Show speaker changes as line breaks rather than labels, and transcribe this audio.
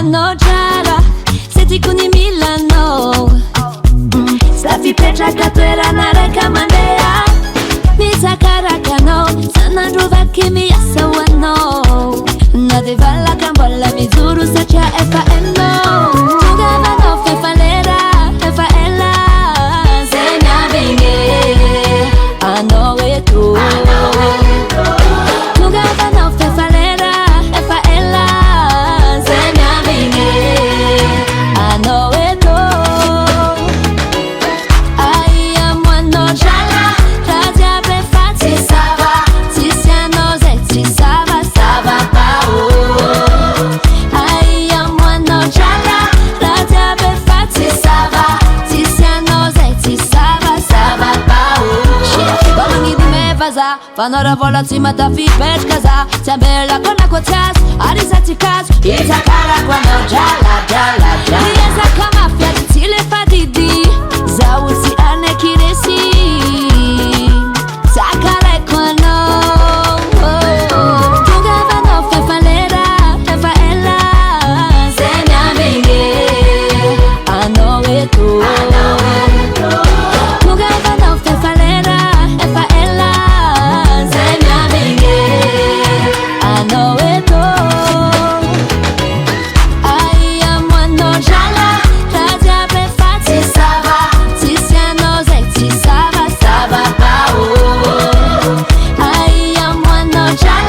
no jala setikuni Milano safipetraka toerana raika mandeha misakarakano sanandrovake miasa hoanao na de valaka mbola mijoro satria efa hainao tongavanao fefalera efa ela zay miambigny anao eto tongavanao fefalera efa ela zay miambigny anao eto aia moanao jala raha jiaby efa tsy sava tsisy anao zay tsy savasava bao aia moanao jala raha jiaby efa tsy sava tsisy anao zay tsy savasava bao balagnidy mevaza fanao vola tsy matafipetraka za tsy ambelako anako tsy azo ary za tsy kazo itsakarako anao jala jala jala iezaka mafiady tsy lefa didy zaho tsy araiky resy sakaraiko anao tongavanao fefalera efa ela zay miambigny anao eto tongavanao fefalera efa ela zay miambigny anao eto aia moanao jala raha jiaby efa tsy sava tsisy anao zay tsy savasava bao aia moanao jala